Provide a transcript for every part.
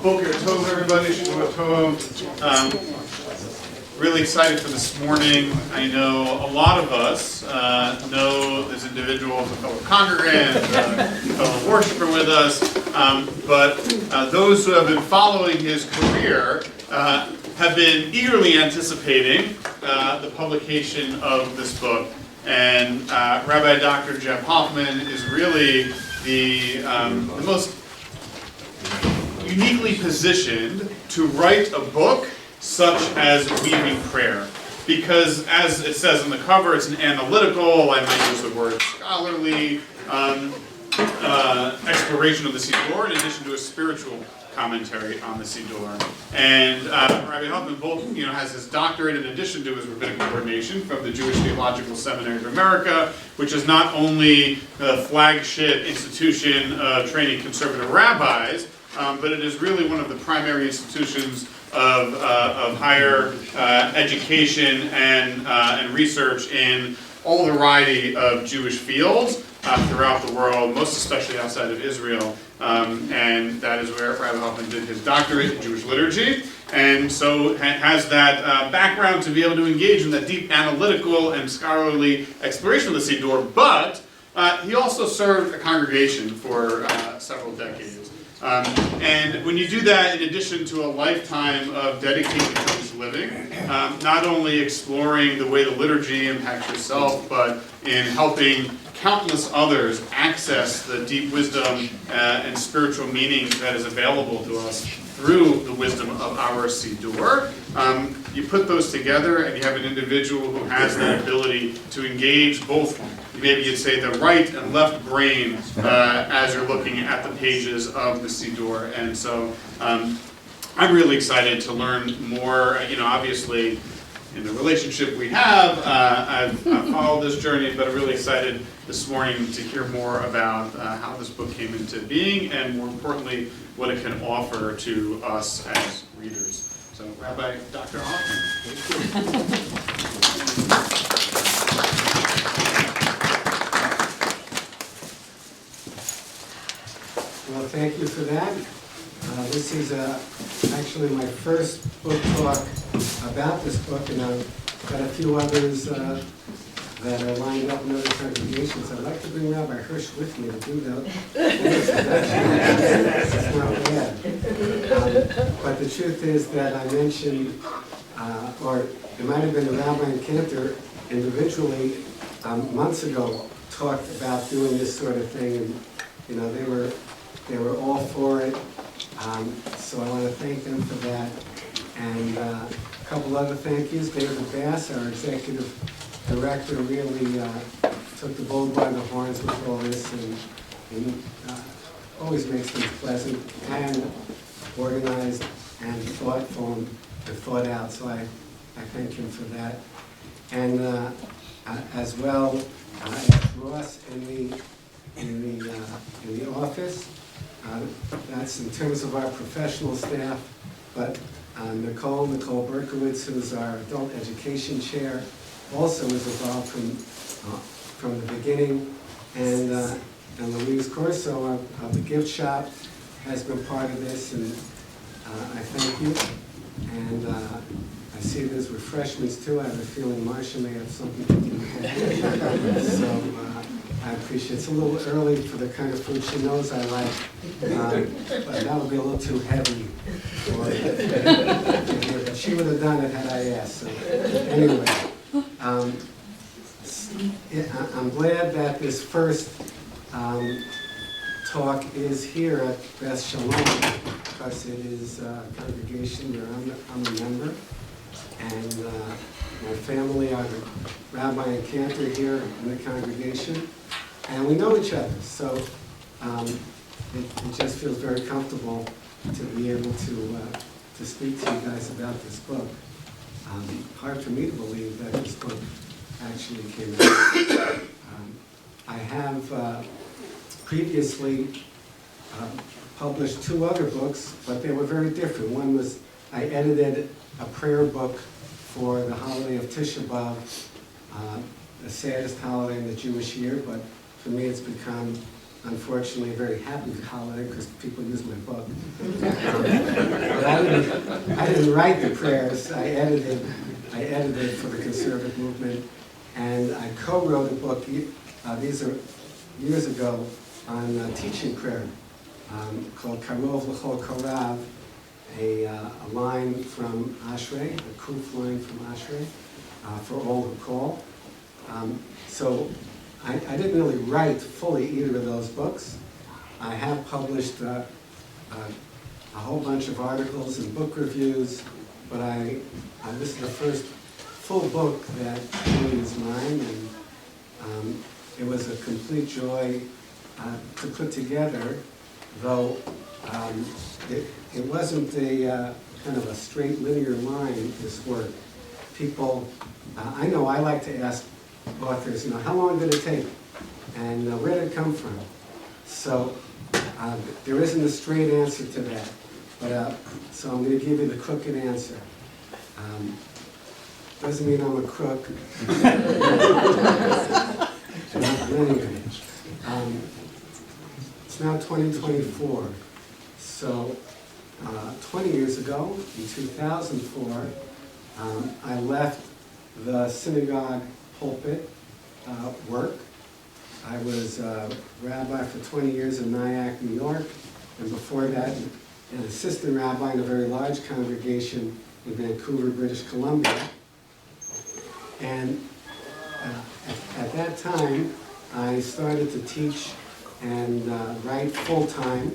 Boker Tov, everybody. Yeshivat Chovevei. Really excited for this morning. I know a lot of us know this individual as a fellow congregant, a fellow worshiper with us, but those who have been following his career have been eagerly anticipating the publication of this book. And Rabbi Dr. Rabbi Hoffman is really the most uniquely positioned to write a book such as Weaving Prayer. Because as it says on the cover, it's an analytical, I might use the word scholarly, exploration of the Siddur in addition to a spiritual commentary on the Siddur. And Rabbi Hoffman both, has his doctorate in addition to his Rabbinical Ordination from the Jewish Theological Seminary of America, which is not only the flagship institution of training conservative rabbis, but it is really one of the primary institutions of higher education and research in all the variety of Jewish fields throughout the world, most especially outside of Israel. And that is where Rabbi Hoffman did his doctorate in Jewish Liturgy, and so has that background to be able to engage in that deep analytical and scholarly exploration of the Siddur, but he also served a congregation for several decades. And when you do that, in addition to a lifetime of dedicated Jewish living, not only exploring the way the liturgy impacts yourself, but in helping countless others access the deep wisdom and spiritual meaning that is available to us through the wisdom of our Siddur. You put those together and you have an individual who has that ability to engage both, maybe you'd say, the right and left brain as you're looking at the pages of the Siddur. And so I'm really excited to learn more, obviously in the relationship we have. I've followed this journey, but I'm really excited this morning to hear more about how this book came into being, and more importantly, what it can offer to us as readers. So, Rabbi Dr. Hoffman. Well, thank you for that. This is actually my first book talk about this book, and I've got a few others that are lined up in other congregations. I'd like to bring Rabbi Hirsch with me to do that. It's not bad. But the truth is that I mentioned, or it might have been Rabbi and Cantor individually months ago talked about doing this sort of thing, and they were all for it. So I want to thank them for that. And a couple other thank yous. David Bass, our executive director, really took the bull by the horns with all this, and always makes things pleasant and organized and thoughtful and thought out. So I thank him for that. And as well, Ross in the office. That's in terms of our professional staff, but Nicole Berkowitz, who's our adult education chair, also is involved from the beginning, and Louise Corso of the gift shop has been part of this, and I thank you. And I see there's refreshments too. I have a feeling Marcia may have something to do with that. So I appreciate it. It's a little early for the kind of food she knows I like, but that would be a little too heavy for her. But she would have done it had I asked. So anyway, I'm glad that this first talk is here at Beth Sholom, because it is a congregation where I'm a member, and my family are the Rabbi and Cantor here in the congregation, and we know each other, so it just feels very comfortable to be able to speak to you guys about this book. Hard for me to believe that this book actually came out. I have previously published two other books, but they were very different. One was, I edited a prayer book for the holiday of Tisha B'Av, the saddest holiday in the Jewish year, but for me it's become unfortunately, a very happy holiday because people use my book. But I didn't write the prayers. I edited for the conservative movement, and I co-wrote a book. These are years ago on teaching prayer called Karov L'chol Korav, a line from Ashrei, a proof line from Ashrei, for all who call. So I didn't really write fully either of those books. I have published a whole bunch of articles and book reviews, but this is the first full book that really is mine, and it was a complete joy to put together, though it wasn't a kind of a straight linear line, this work. People, I know I like to ask authors, how long did it take? And where did it come from? So there isn't a straight answer to that. But so I'm going to give you the crooked answer. Doesn't mean I'm a crook. Anyway, it's now 2024. So 20 years ago, in 2004, I left the synagogue pulpit work. I was rabbi for 20 years in Nyack, New York, and before that, an assistant rabbi in a very large congregation in Vancouver, British Columbia. And at that time, I started to teach and write full-time.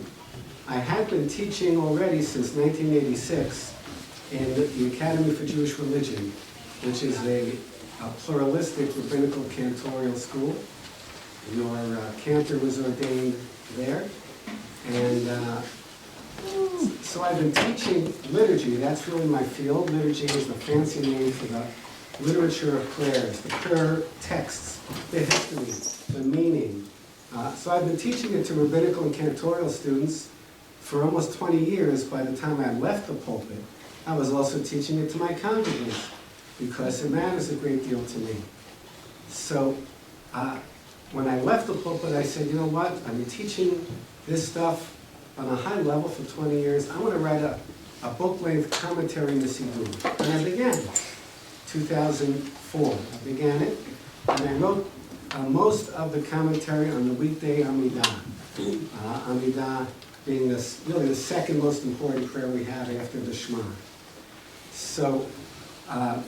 I had been teaching already since 1986 in the Academy for Jewish Religion, which is a pluralistic rabbinical cantorial school. Your cantor was ordained there. And so I've been teaching liturgy. That's really my field. Liturgy is the fancy name for the literature of prayers, the prayer texts, the history, the meaning. So I've been teaching it to rabbinical and cantorial students for almost 20 years. By the time I left the pulpit, I was also teaching it to my congregants because it matters a great deal to me. So when I left the pulpit, I said, you know what, I've been teaching this stuff on a high level for 20 years. I want to write a book-length commentary in the Siddur. And I began 2004. I began it, and I wrote most of the commentary on the weekday Amidah. Amidah being really the second most important prayer we have after the Shema. So I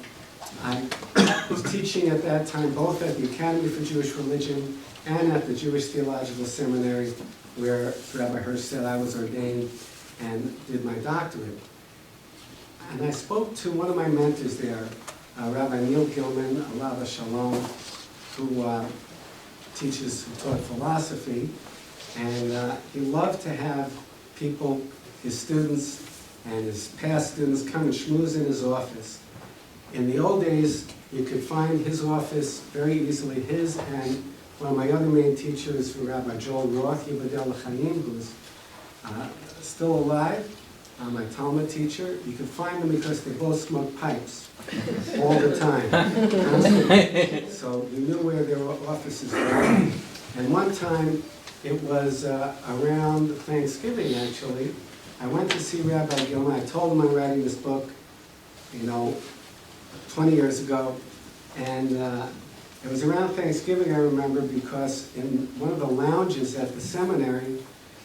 was teaching at that time both at the Academy for Jewish Religion and at the Jewish Theological Seminary, where Rabbi Hirsch said I was ordained and did my doctorate. And I spoke to one of my mentors there, Rabbi Neil Gilman, Aleph Sholom, who taught philosophy, and he loved to have people, his students and his past students, come and schmooze in his office. In the old days, you could find his office very easily, his and one of my other main teachers, Rabbi Joel Roth, Yibadel Chaim, who's still alive, my Talmud teacher. You could find them because they both smoked pipes all the time, constantly. So you knew where their offices were. And one time, it was around Thanksgiving, actually. I went to see Rabbi Gilman. I told him I'm writing this book, 20 years ago. And it was around Thanksgiving, I remember, because in one of the lounges at the seminary,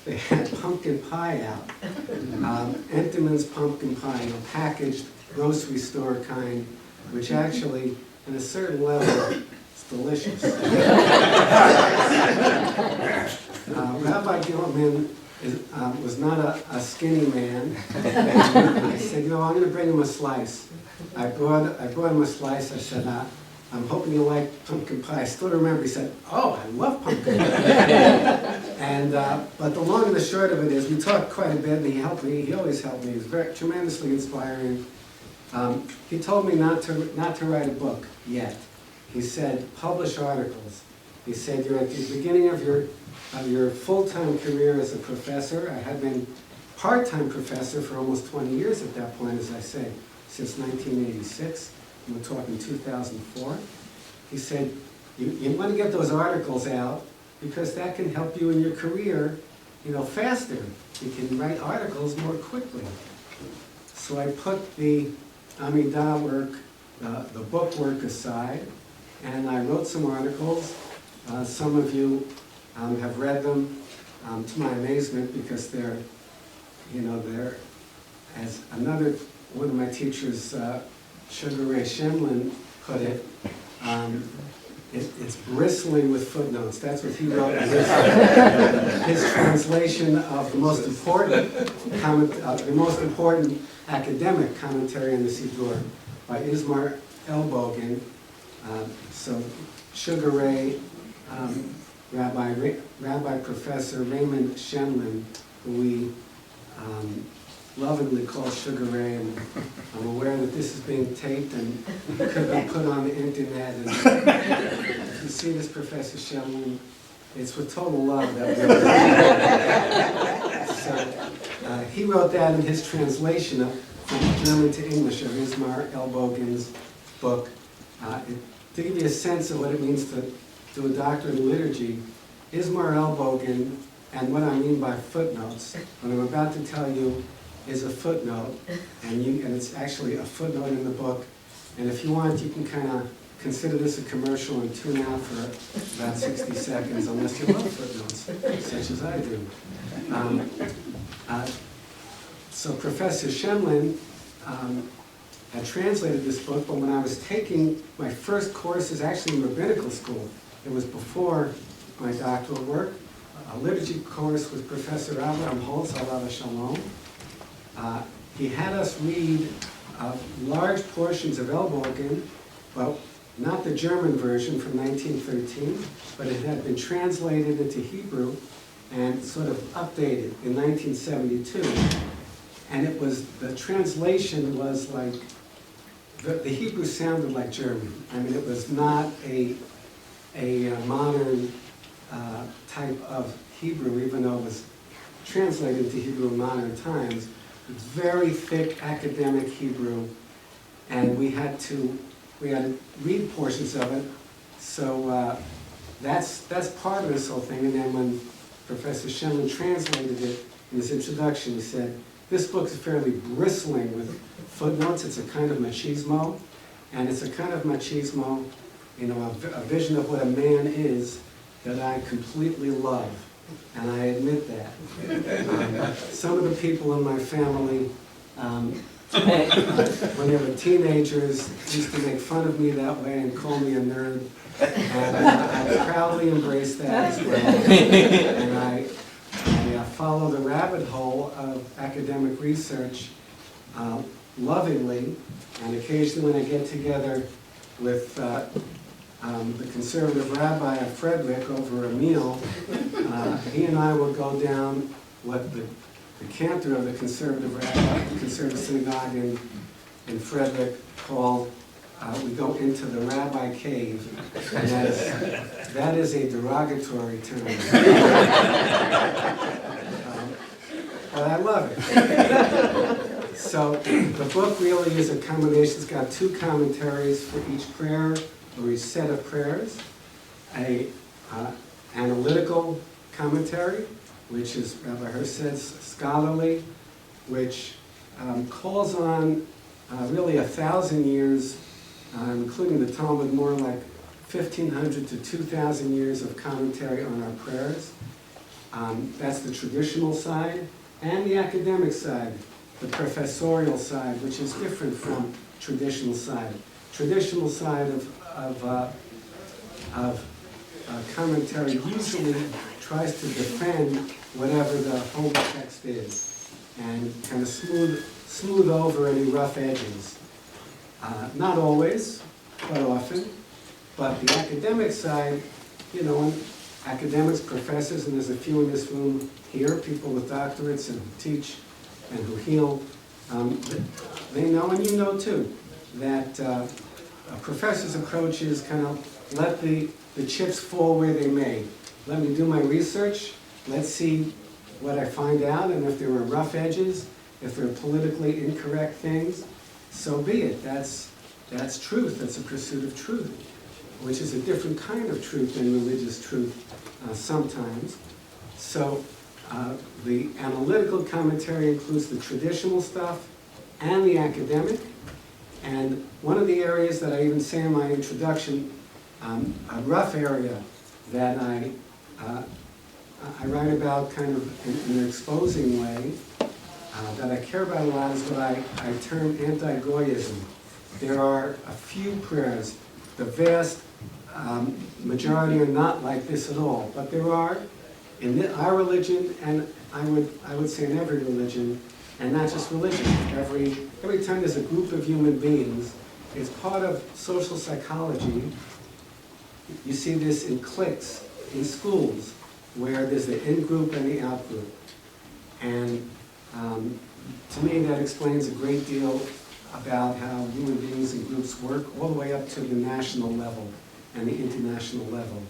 they had pumpkin pie out. Entenmann's pumpkin pie, packaged grocery store kind, which actually, in a certain level, is delicious. Rabbi Gilman was not a skinny man. And I said, I'm going to bring him a slice. I brought him a slice. I said, I'm hoping you like pumpkin pie. I still remember he said, oh, I love pumpkin pie. And, but the long and the short of it is, we talked quite a bit, and he helped me. He always helped me. He was tremendously inspiring. He told me not to write a book yet. He said, publish articles. He said, you're at the beginning of your full-time career as a professor. I had been part-time professor for almost 20 years at that point, as I say, since 1986. And we're talking 2004. He said, you want to get those articles out, because that can help you in your career, faster. You can write articles more quickly. So I put the Amidah work, the book work aside, and I wrote some articles. Some of you have read them, to my amazement, because they're, as one of my teachers, Sugar Ray Shemlin, put it, it's bristling with footnotes. That's what he wrote in his translation of the most important academic commentary on the Siddur by Ismar Elbogen. So Sugar Ray, Rabbi Professor Raymond Shemlin, who we lovingly call Sugar Ray, and I'm aware that this is being taped and could be put on the internet. And if you see this, Professor Shemlin, it's with total love that we So he wrote that in his translation from German to English of Ismar Elbogen's book. To give you a sense of what it means to do a doctorate in liturgy, Ismar Elbogen, and what I mean by footnotes, what I'm about to tell you is a footnote, and it's actually a footnote in the book. And if you want, you can kind of consider this a commercial and tune out for about 60 seconds, unless you love footnotes, such as I do. So Professor Shemlin had translated this book, but when I was taking my first courses, actually in rabbinical school, it was before my doctoral work, a liturgy course with Professor Abraham Holtz, Alav Shalom. He had us read large portions of Elbogen, well, not the German version from 1913, but it had been translated into Hebrew and sort of updated in 1972. And the translation was like, the Hebrew sounded like German. I mean, it was not a modern type of Hebrew, even though it was translated to Hebrew in modern times. It's very thick academic Hebrew, and we had to read portions of it. So that's part of this whole thing. And then when Professor Shemlin translated it in his introduction, he said, this book is fairly bristling with footnotes. It's a kind of machismo, and it's a kind of machismo, a vision of what a man is that I completely love. And I admit that. Some of the people in my family, when they were teenagers, used to make fun of me that way and call me a nerd. And I proudly embrace that as well. And I follow the rabbit hole of academic research lovingly. And occasionally when I get together with the conservative rabbi of Frederick over a meal, he and I will go down what the cantor of the conservative synagogue in Frederick called, we go into the rabbi cave, and that is a derogatory term. But I love it. So the book really is a combination. It's got two commentaries for each prayer, or each set of prayers, a analytical commentary, which is, Rabbi Hirsch says, scholarly, which calls on really 1,000 years, including the Talmud, more like 1,500 to 2,000 years of commentary on our prayers. That's the traditional side, and the academic side, the professorial side, which is different from traditional side. Traditional side of commentary usually tries to defend whatever the holy text is and kind of smooth over any rough edges. Not always, but often. But the academic side, when academics, professors, and there's a few in this room here, people with doctorates and who teach and who heal, they know, and you know too, that a professor's approach is kind of let the chips fall where they may. Let me do my research, let's see what I find out, and if there are rough edges, if there are politically incorrect things, so be it. That's truth, that's a pursuit of truth. which is a different kind of truth than religious truth sometimes. So the analytical commentary includes the traditional stuff and the academic. And one of the areas that I even say in my introduction, a rough area that I write about kind of in an exposing way, that I care about a lot, is what I term anti-Goyism. There are a few prayers. The vast majority are not like this at all, but there are in our religion, and I would say in every religion, and not just religion. Every time there's a group of human beings, it's part of social psychology. You see this in cliques, in schools, where there's the in-group and the out-group. And to me, that explains a great deal about how human beings and groups work, all the way up to the national level and the international level.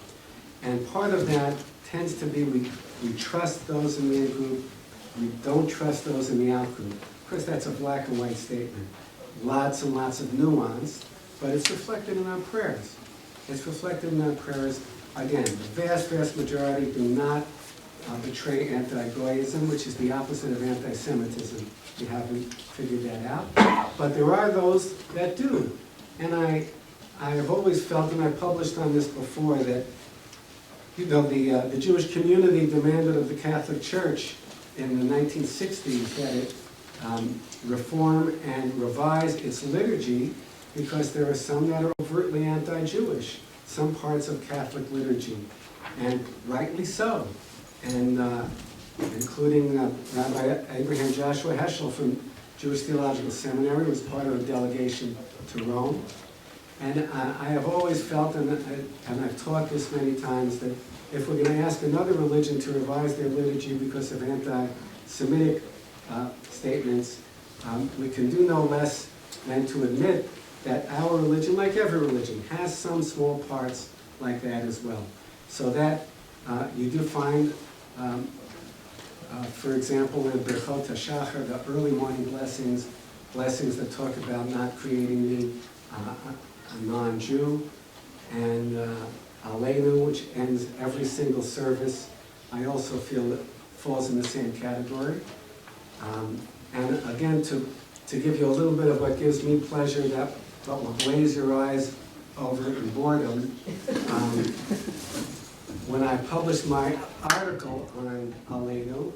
And part of that tends to be we trust those in the in-group, we don't trust those in the out-group. Of course, that's a black and white statement. Lots and lots of nuance, but it's reflected in our prayers. It's reflected in our prayers. Again, the vast, vast majority do not betray anti-Goyism, which is the opposite of anti-Semitism. You haven't figured that out. But there are those that do. And I have always felt, and I published on this before, that the Jewish community demanded of the Catholic Church in the 1960s that it reform and revise its liturgy, because there are some that are overtly anti-Jewish, some parts of Catholic liturgy, and rightly so. And including Rabbi Abraham Joshua Heschel from Jewish Theological Seminary was part of a delegation to Rome. And I have always felt, and I've taught this many times, that if we're going to ask another religion to revise their liturgy because of anti-Semitic statements, we can do no less than to admit that our religion, like every religion, has some small parts like that as well. So that you do find, for example, in Birchot HaShachar, the early morning blessings that talk about not creating a non-Jew, and Aleinu, which ends every single service, I also feel it falls in the same category. And again, to give you a little bit of what gives me pleasure, that will blaze your eyes over in boredom. When I published my article on Aleinu,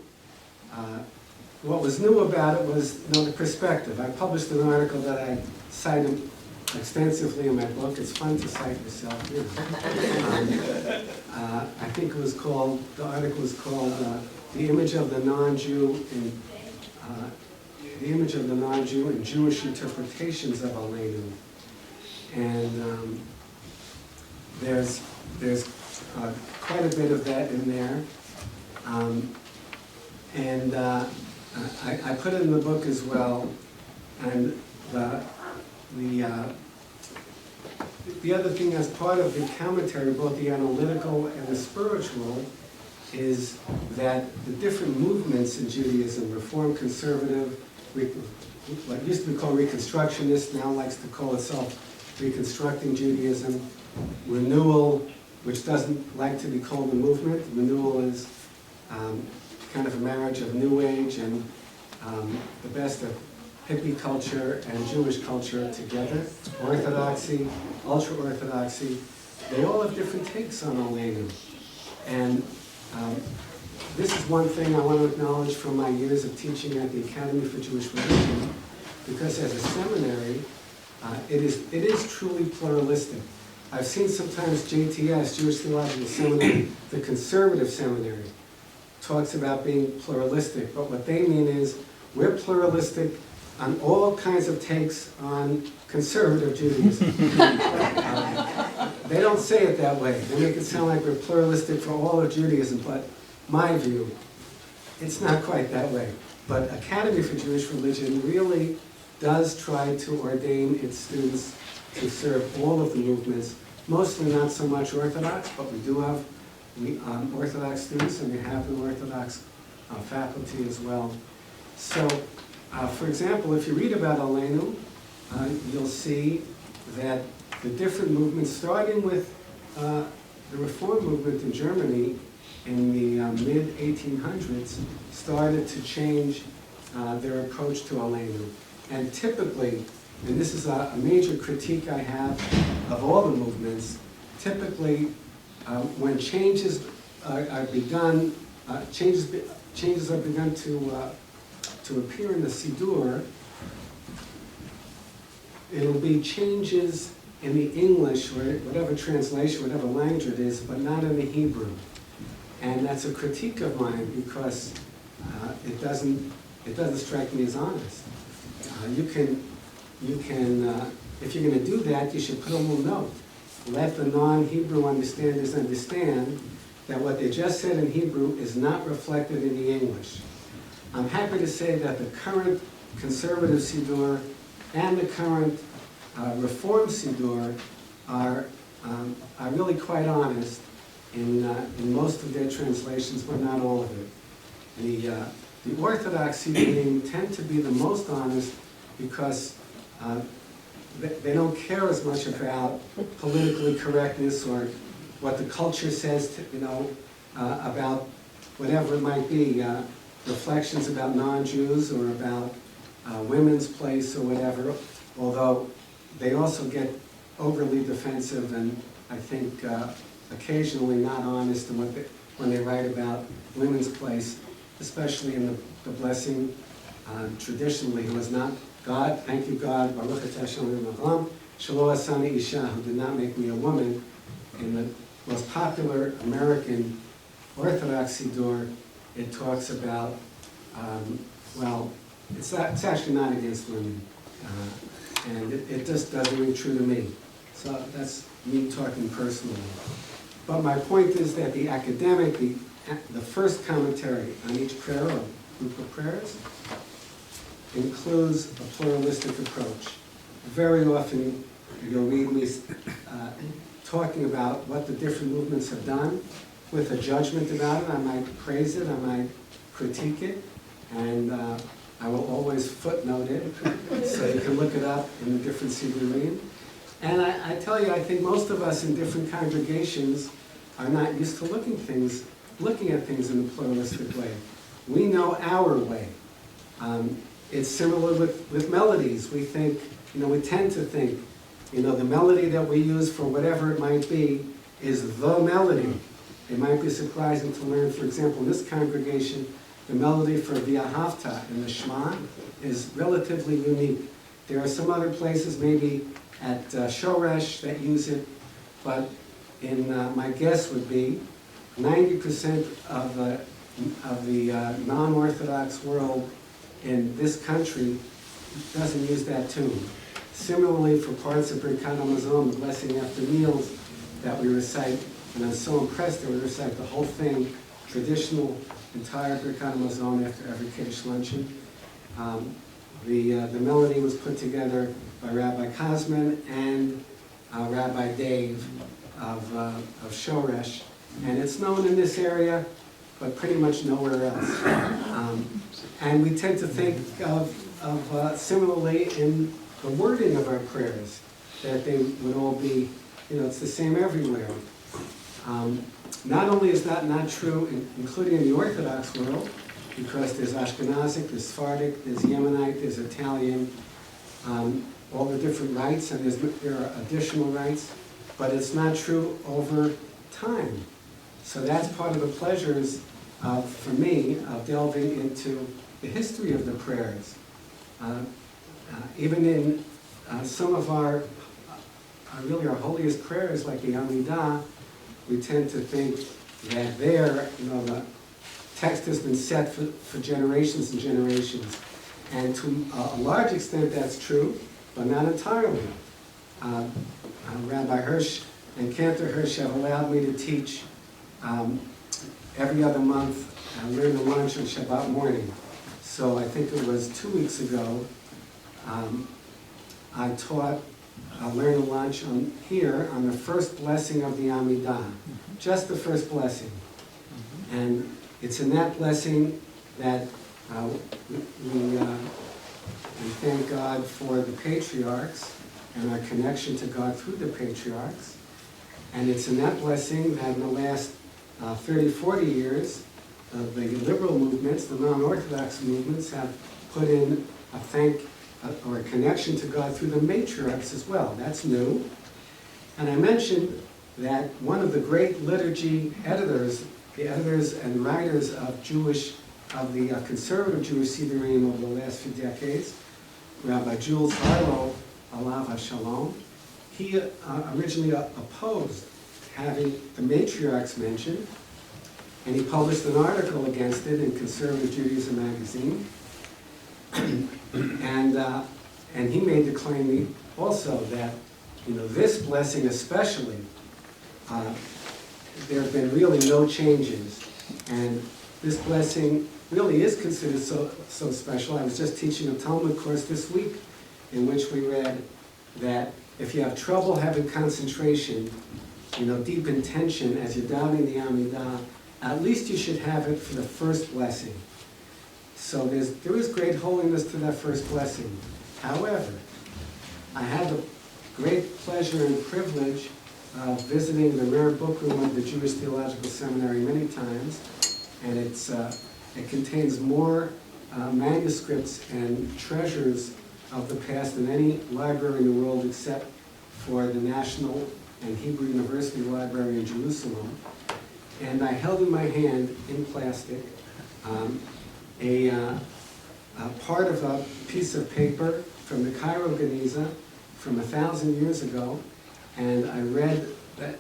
what was new about it was the perspective. I published an article that I cited extensively in my book. It's fun to cite yourself. I think it was called, the article was called "The Image of the Non-Jew in Jewish Interpretations of Aleinu." And there's quite a bit of that in there. I put it in the book as well. And the other thing as part of the commentary, both the analytical and the spiritual, is that the different movements in Judaism, Reform, Conservative, what used to be called Reconstructionist, now likes to call itself Reconstructing Judaism, Renewal, which doesn't like to be called a movement. Renewal is kind of a marriage of New Age and the best of hippie culture and Jewish culture together. Orthodoxy, ultra-Orthodoxy, they all have different takes on Aleinu. And this is one thing I want to acknowledge from my years of teaching at the Academy for Jewish Religion, because as a seminary, it is truly pluralistic. I've seen sometimes JTS, Jewish Theological Seminary, the conservative seminary, talks about being pluralistic, but what they mean is we're pluralistic on all kinds of takes on conservative Judaism. They don't say it that way. They make it sound like we're pluralistic for all of Judaism, but my view, it's not quite that way. But Academy for Jewish Religion really does try to ordain its students to serve all of the movements, mostly not so much Orthodox, but we do have Orthodox students, and we have an Orthodox faculty as well. So, for example, if you read about Aleinu, you'll see that the different movements, starting with the Reform movement in Germany in the mid-1800s, started to change their approach to Aleinu. And typically, and this is a major critique I have of all the movements, typically when changes are begun, changes are begun to appear in the Siddur, it'll be changes in the English, or whatever translation, whatever language it is, but not in the Hebrew. And that's a critique of mine because it doesn't strike me as honest. You can, if you're going to do that, you should put a little note. Let the non-Hebrew understanders understand that what they just said in Hebrew is not reflected in the English. I'm happy to say that the current conservative Siddur and the current Reform Siddur are really quite honest in most of their translations, but not all of it. The Orthodox Siddurim tend to be the most honest because they don't care as much about politically correctness or what the culture says, about whatever it might be, reflections about non-Jews or about women's place or whatever, although they also get overly defensive and I think occasionally not honest in when they write about women's place, especially in the blessing traditionally, who is not God, thank you God, Baruch atah Shalom Avram, Shelo Asani Isha, who did not make me a woman. In the most popular American Orthodox Siddur, it talks about, well, it's actually not against women, and it just doesn't ring true to me. So that's me talking personally. But my point is that the academic, the first commentary on each prayer or group of prayers includes a pluralistic approach. Very often you'll read me talking about what the different movements have done with a judgment about it. I might praise it, I might critique it, and I will always footnote it so you can look it up in the different Siddurim. And I tell you, I think most of us in different congregations are not used to looking at things in a pluralistic way. We know our way. It's similar with melodies. We think, we tend to think, the melody that we use for whatever it might be is the melody. It might be surprising to learn, for example, in this congregation, the melody for V'ahavta in the Shema is relatively unique. There are some other places, maybe at Shoresh, that use it, but my guess would be 90% of the non-Orthodox world in this country doesn't use that tune. Similarly, for parts of Birkat HaMazon, the blessing after meals that we recite, and I'm so impressed that we recite the whole thing, traditional, entire Birkat HaMazon after every Kiddush luncheon. The melody was put together by Rabbi Kazman and Rabbi Dave of Shoresh, and it's known in this area, but pretty much nowhere else. And we tend to think of similarly in the wording of our prayers, that they would all be, it's the same everywhere. Not only is that not true, including in the Orthodox world, because there's Ashkenazic, there's Sephardic, there's Yemenite, there's Italian, all the different rites, and there are additional rites, but it's not true over time. So that's part of the pleasures for me of delving into the history of the prayers. Even in some of our holiest prayers, like the Amidah, we tend to think that there, the text has been set for generations and generations. And to a large extent that's true, but not entirely. Rabbi Hirsch and Cantor Hirsch have allowed me to teach every other month, learn the lunch on Shabbat morning. So I think it was 2 weeks ago, I taught learn the lunch here on the first blessing of the Amidah, just the first blessing. And it's in that blessing that we thank God for the patriarchs and our connection to God through the patriarchs. And it's in that blessing that in the last 30, 40 years, the liberal movements, the non-Orthodox movements, have put in a connection to God through the matriarchs as well. That's new. And I mentioned that one of the great liturgy editors, the editors and writers of the conservative Jewish Siddurim over the last few decades, Rabbi Jules Harlow, Aleph Sholom, he originally opposed having the matriarchs mentioned, and he published an article against it in Conservative Judaism magazine. And he made the claim also that, this blessing especially, there have been really no changes, and this blessing really is considered so special. I was just teaching a Talmud course this week in which we read that if you have trouble having concentration, deep intention as you're davening the Amidah, at least you should have it for the first blessing. So there is great holiness to that first blessing. However, I had the great pleasure and privilege of visiting the rare book room of the Jewish Theological Seminary many times, and it contains more manuscripts and treasures of the past than any library in the world except for the National and Hebrew University Library in Jerusalem. And I held in my hand, in plastic, a part of a piece of paper from the Cairo Geniza from 1,000 years ago, and I read,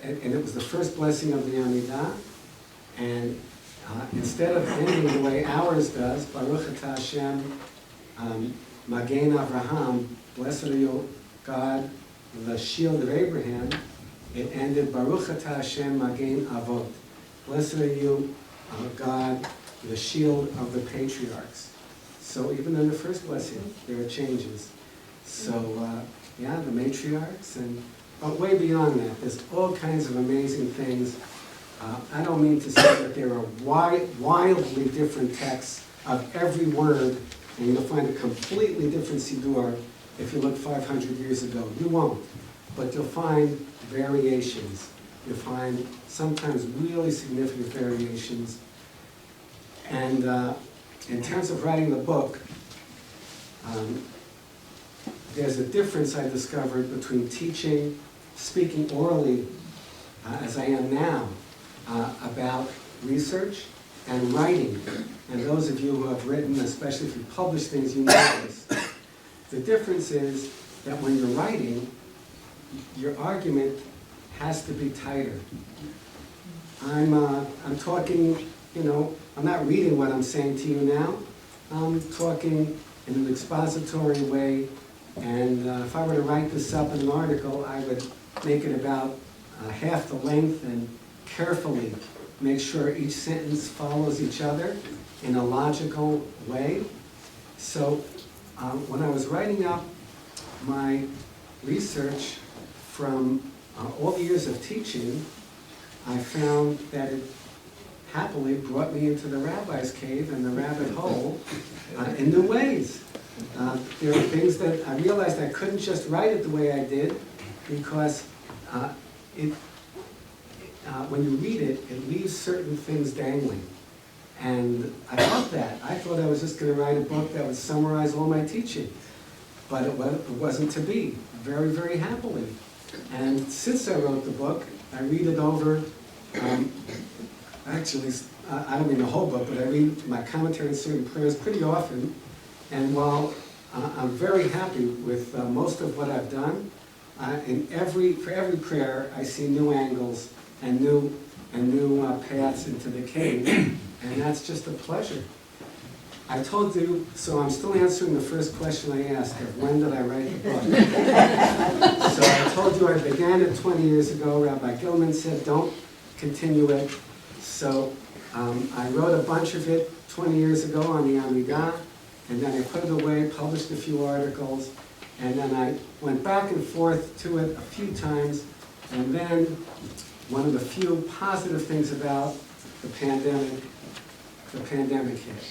and it was the first blessing of the Amidah, and instead of ending the way ours does, Baruch Atah Hashem, Magen Avraham, blessed are you, God, the shield of Abraham, it ended Baruch Atah Hashem Magen Avot, blessed are you, God, the shield of the patriarchs. So even in the first blessing, there are changes. So the matriarchs, but way beyond that, there's all kinds of amazing things. I don't mean to say that there are wildly different texts of every word, and you'll find a completely different Siddur if you look 500 years ago. You won't, but you'll find variations. You'll find sometimes really significant variations. And in terms of writing the book, there's a difference I discovered between teaching, speaking orally, as I am now, about research and writing. And those of you who have written, especially if you publish things, you know this. The difference is that when you're writing, your argument has to be tighter. I'm talking, I'm not reading what I'm saying to you now. I'm talking in an expository way, and if I were to write this up in an article, I would make it about half the length and carefully make sure each sentence follows each other in a logical way. So when I was writing up my research from all the years of teaching, I found that it happily brought me into the rabbi's cave and the rabbit hole in new ways. There are things that I realized I couldn't just write it the way I did, because when you read it, it leaves certain things dangling. And I felt that. I thought I was just going to write a book that would summarize all my teaching. But it wasn't to be, very, very happily. And since I wrote the book, I read it over, actually, I don't mean the whole book, but I read my commentary and certain prayers pretty often. And while I'm very happy with most of what I've done, for every prayer, I see new angles and new paths into the cave, and that's just a pleasure. I told you, so I'm still answering the first question I asked of when did I write the book. So I told you I began it 20 years ago. Rabbi Gilman said, don't continue it. So I wrote a bunch of it 20 years ago on the Amidah, and then I put it away, published a few articles, and then I went back and forth to it a few times, and then one of the few positive things about the pandemic hit.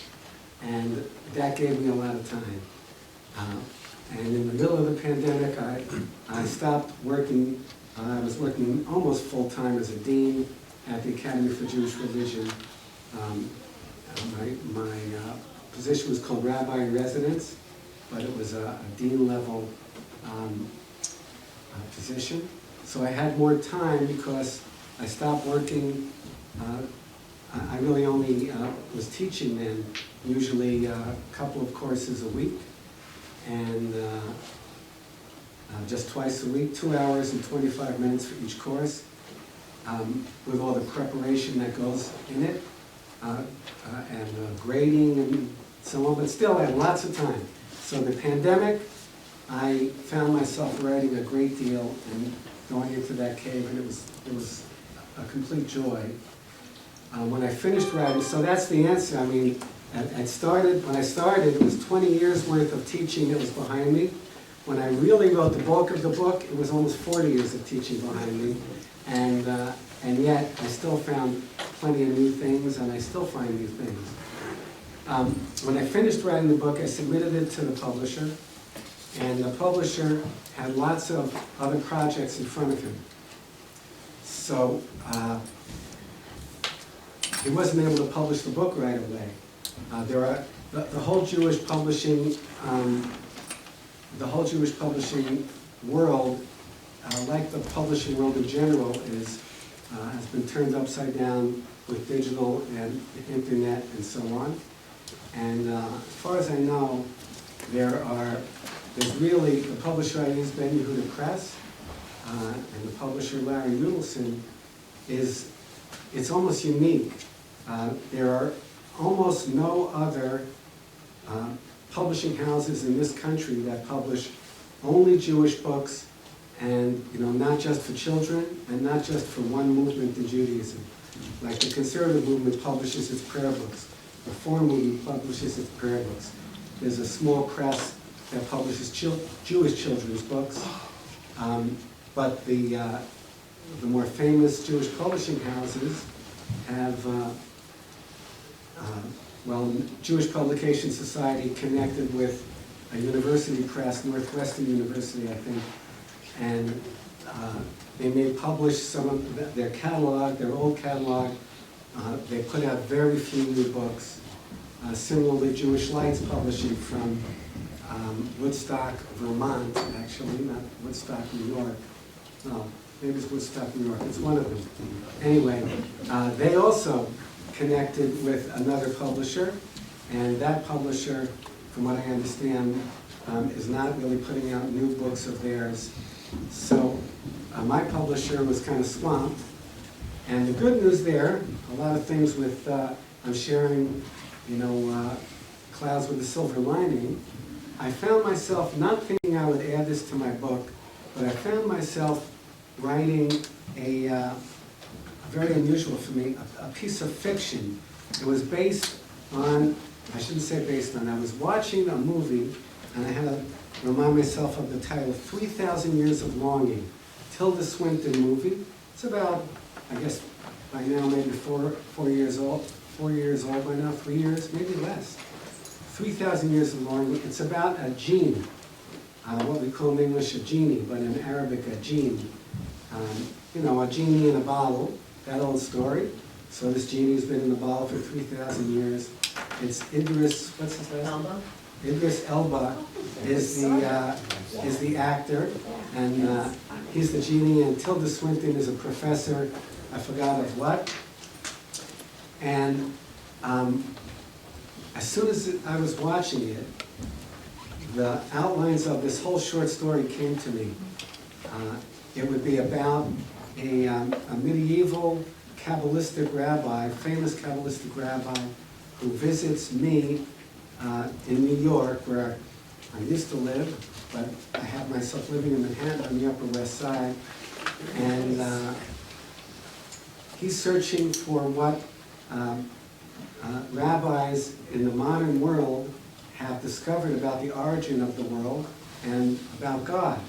And that gave me a lot of time. And in the middle of the pandemic, I stopped working. I was working almost full-time as a dean at the Academy for Jewish Religion. My position was called Rabbi in Residence, but it was a dean-level position. So I had more time because I stopped working. I really only was teaching then, usually a couple of courses a week, and just twice a week, 2 hours and 25 minutes for each course, with all the preparation that goes in it, and grading and so on, but still I had lots of time. So the pandemic, I found myself writing a great deal and going into that cave, and it was a complete joy. When I finished writing, so that's the answer. I mean, when I started, it was 20 years worth of teaching that was behind me. When I really wrote the bulk of the book, it was almost 40 years of teaching behind me. And yet, I still found plenty of new things, and I still find new things. When I finished writing the book, I submitted it to the publisher, and the publisher had lots of other projects in front of him. So he wasn't able to publish the book right away. The whole Jewish publishing world, like the publishing world in general, has been turned upside down with digital and the internet and so on. And as far as I know, there's really, the publisher I use, Ben Yehuda Press, and the publisher Larry Nudelson, it's almost unique. There are almost no other publishing houses in this country that publish only Jewish books, and not just for children and not just for one movement in Judaism. Like the conservative movement publishes its prayer books, the Reform movement publishes its prayer books. There's a small press that publishes Jewish children's books, but the more famous Jewish publishing houses have Jewish Publication Society connected with a university press, Northwestern University, I think, and they may publish some of their catalog, their old catalog. They put out very few new books. Similarly, Jewish Light's publishing from Woodstock, Vermont, actually, not Woodstock, New York. No, maybe it's Woodstock, New York. It's one of them. Anyway, they also connected with another publisher, and that publisher, from what I understand, is not really putting out new books of theirs. So my publisher was kind of swamped. And the good news there, a lot of things with, I'm sharing, clouds with a silver lining. I found myself not thinking I would add this to my book, but I found myself writing a very unusual for me, a piece of fiction. It was based on, I shouldn't say based on, I was watching a movie, and I had to remind myself of the title, 3,000 Years of Longing, Tilda Swinton movie. It's about, I guess, by now maybe four years old. 4 years old by now, 3 years, maybe less. 3,000 Years of Longing. It's about a genie, what we call in English a genie, but in Arabic a jinn. A genie in a bottle, that old story. So this genie's been in the bottle for 3,000 years. It's Idris, what's his name? Elba. Idris Elba is the actor, and he's the genie, and Tilda Swinton is a professor, I forgot of what. And as soon as I was watching it, the outlines of this whole short story came to me. It would be about a medieval Kabbalistic rabbi, famous Kabbalistic rabbi, who visits me in New York, where I used to live, but I have myself living in Manhattan on the Upper West Side. And he's searching for what rabbis in the modern world have discovered about the origin of the world and about God.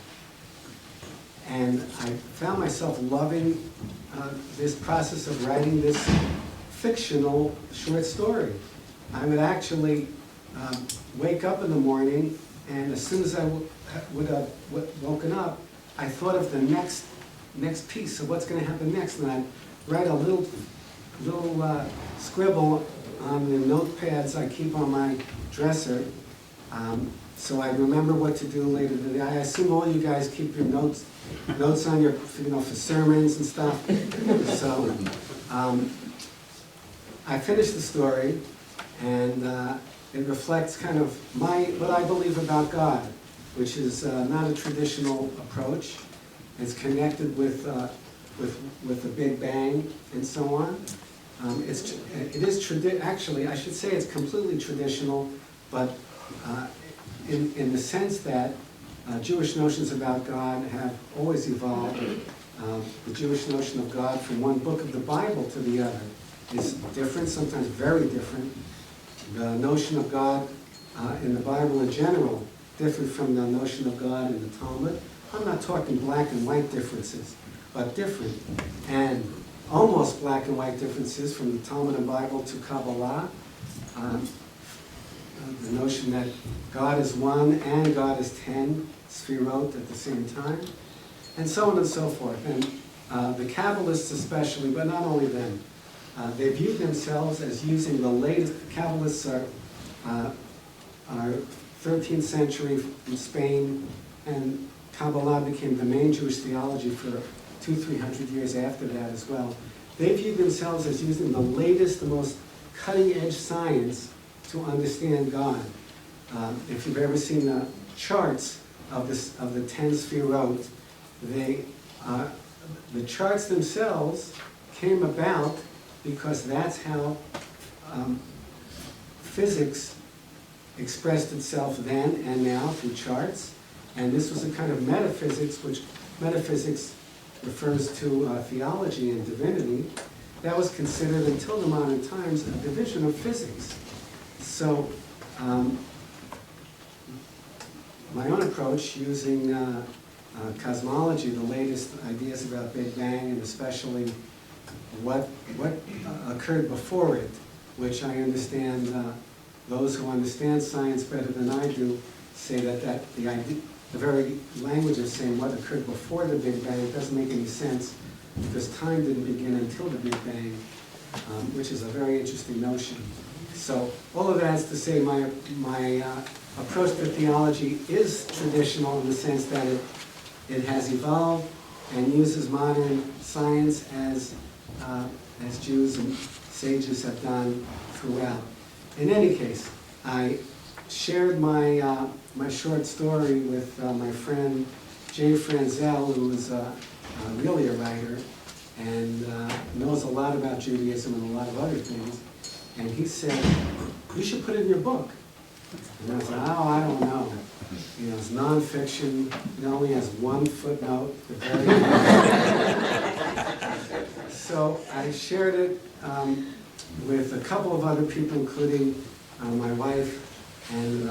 And I found myself loving this process of writing this fictional short story. I would actually wake up in the morning and as soon as I would have woken up, I thought of the next piece of what's going to happen next, and I'd write a little scribble on the notepads I keep on my dresser, so I remember what to do later today. I assume all you guys keep your notes on your, for sermons and stuff. So I finished the story, and it reflects kind of what I believe about God, which is not a traditional approach. It's connected with the Big Bang and so on. Actually, I should say it's completely traditional, but in the sense that Jewish notions about God have always evolved. The Jewish notion of God from one book of the Bible to the other is different, sometimes very different. The notion of God in the Bible in general different from the notion of God in the Talmud. I'm not talking black and white differences, but different. And almost black and white differences from the Talmud and Bible to Kabbalah. The notion that God is one and God is 10 sfirot at the same time, and so on and so forth. And the Kabbalists especially, but not only them, they viewed themselves as using the latest. Kabbalists are 13th century from Spain, and Kabbalah became the main Jewish theology for 200-300 years after that as well. They viewed themselves as using the latest, the most cutting-edge science to understand God. If you've ever seen the charts of the 10 sfirot, the charts themselves came about because that's how physics expressed itself then and now through charts. And this was a kind of metaphysics, which metaphysics refers to theology and divinity. That was considered, until the modern times, a division of physics. So my own approach, using cosmology, the latest ideas about Big Bang, and especially what occurred before it, which I understand, those who understand science better than I do say that the very language of saying what occurred before the Big Bang doesn't make any sense, because time didn't begin until the Big Bang, which is a very interesting notion. So all of that is to say my approach to theology is traditional in the sense that it has evolved and uses modern science as Jews and sages have done throughout. In any case, I shared my short story with my friend Jay Franzel, who is really a writer and knows a lot about Judaism and a lot of other things. And he said, "You should put it in your book." And I said, "Oh, I don't know. It's nonfiction. It only has one footnote." So I shared it with a couple of other people, including my wife. And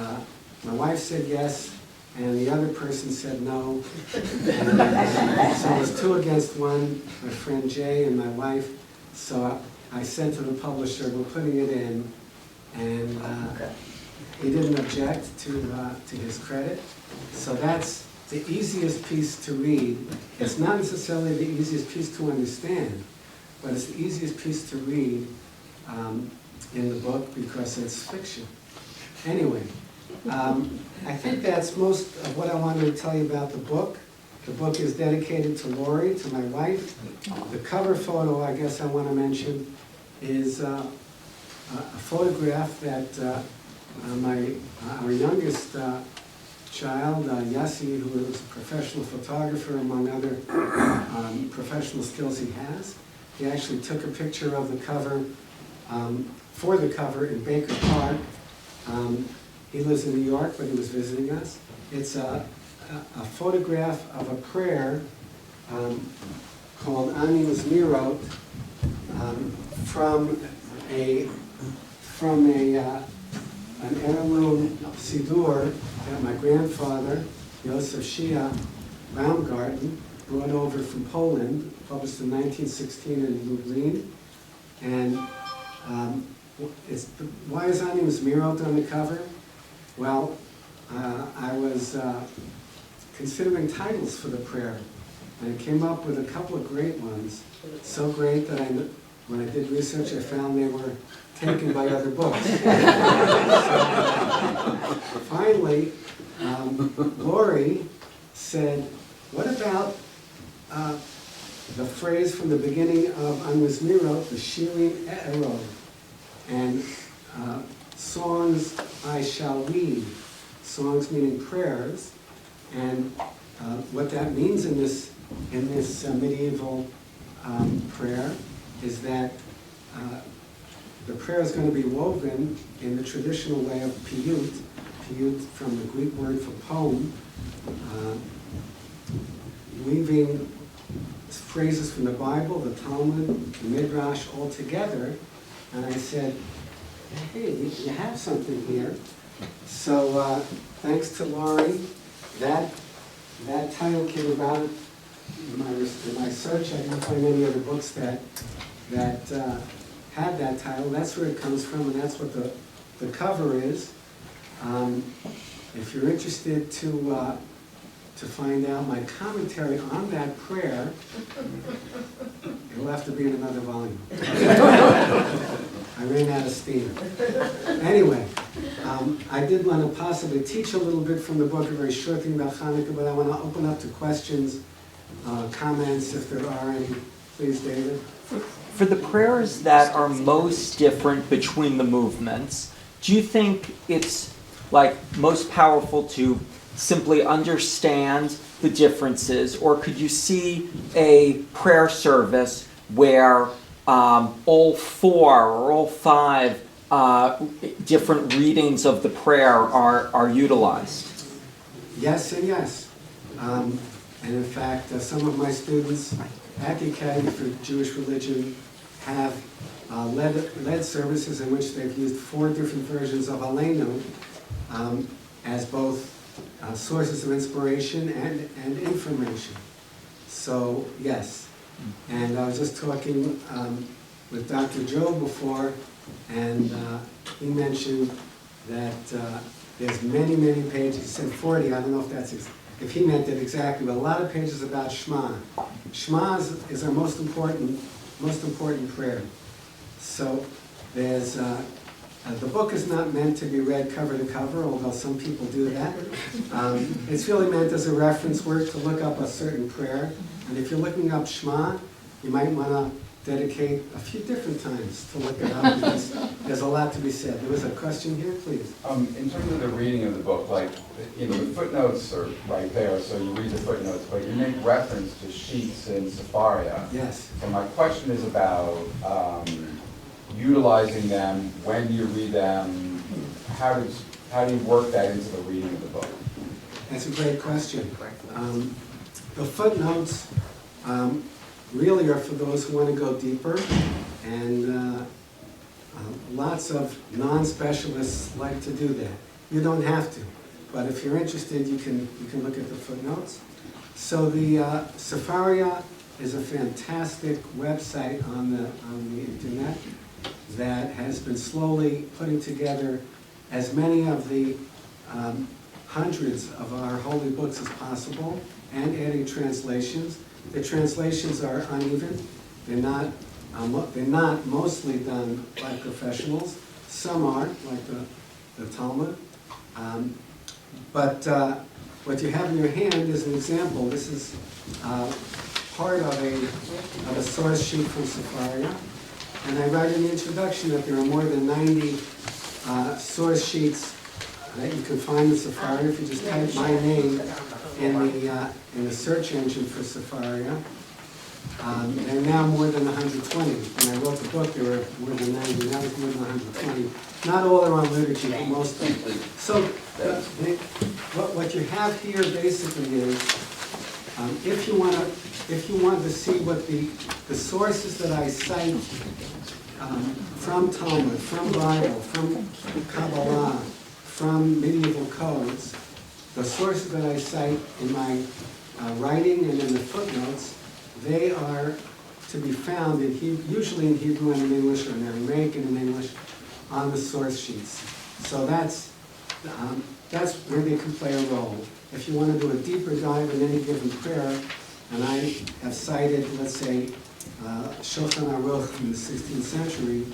my wife said yes, and the other person said no. And, so it was 2 against 1, my friend Jay and my wife. So I said to the publisher, "We're putting it in," and he didn't object to his credit. So that's the easiest piece to read. It's not necessarily the easiest piece to understand, but it's the easiest piece to read in the book because it's fiction. Anyway, I think that's most of what I wanted to tell you about the book. The book is dedicated to Lori, to my wife. The cover photo, I guess I want to mention, is a photograph that our youngest child, Yassi, who is a professional photographer, among other professional skills he has. He actually took a picture of the cover, for the cover in Baker Park. He lives in New York, but he was visiting us. It's a photograph of a prayer called Ani Mizmirot from an heirloom Siddur that my grandfather, Yosef Shia Baumgarten, brought over from Poland, published in 1916 in Lublin. And why is Ani Mizmirot on the cover? Well, I was considering titles for the prayer, and I came up with a couple of great ones. So great that when I did research, I found they were taken by other books. So, finally, Lori said, what about the phrase from the beginning of Anmizmirot, the Shirin E'erov, and songs I shall read, songs meaning prayers, and what that means in this medieval prayer is that the prayer is going to be woven in the traditional way of piyut from the Greek word for poem, weaving phrases from the Bible, the Talmud, the Midrash all together. And I said, hey, you have something here. So thanks to Laurie, that title came about in my search. I didn't find any other books that had that title. That's where it comes from, and that's what the cover is. If you're interested to find out my commentary on that prayer, it'll have to be in another volume. I ran out of steam. Anyway, I did want to possibly teach a little bit from the book, a very short thing about Hanukkah, but I want to open up to questions, comments, if there are any. Please, David. For the prayers that are most different between the movements, do you think it's like most powerful to simply understand the differences, or could you see a prayer service where all four or all five different readings of the prayer are utilized? Yes and yes. And in fact, some of my students at the Academy for Jewish Religion have led services in which they've used 4 different versions of Aleinu as both sources of inspiration and information. So, yes. And I was just talking with Dr. Joe before, and he mentioned that there's many, many pages. He said 40. I don't know if he meant it exactly, but a lot of pages about Shema. Shema is our most important prayer. So there's the book is not meant to be read cover to cover, although some people do that. It's really meant as a reference work to look up a certain prayer. And if you're looking up Shema, you might want to dedicate a few different times to look it up, because there's a lot to be said. There was a question here, please. In terms of the reading of the book, like, the footnotes are right there, so you read the footnotes, but you make reference to sheets in Sepharia. Yes. So my question is about utilizing them, when you read them, how do you work that into the reading of the book? That's a great question. The footnotes really are for those who want to go deeper, and lots of non-specialists like to do that. You don't have to, but if you're interested, you can look at the footnotes. So the Sepharia is a fantastic website on the internet that has been slowly putting together as many of the hundreds of our holy books as possible, and adding translations. The translations are uneven. They're not mostly done by professionals. Some are, like the Talmud. But what you have in your hand is an example. This is part of a source sheet from Sepharia. And I write in the introduction that there are more than 90 source sheets that you can find in Sepharia if you just type my name in the search engine for Sepharia. There are now more than 120. When I wrote the book, there were more than 90. Now there's more than 120. Not all are on liturgy, but most of them. So what you have here basically is, if you want to see what the sources that I cite from Talmud, from Bible, from Kabbalah, from medieval codes, the sources that I cite in my writing and in the footnotes, they are to be found usually in Hebrew and in English, or in Aramaic and in English, on the source sheets. So that's that's where they can play a role. If you want to do a deeper dive in any given prayer, and I have cited, let's say, Shulchan Aruch from the 16th century,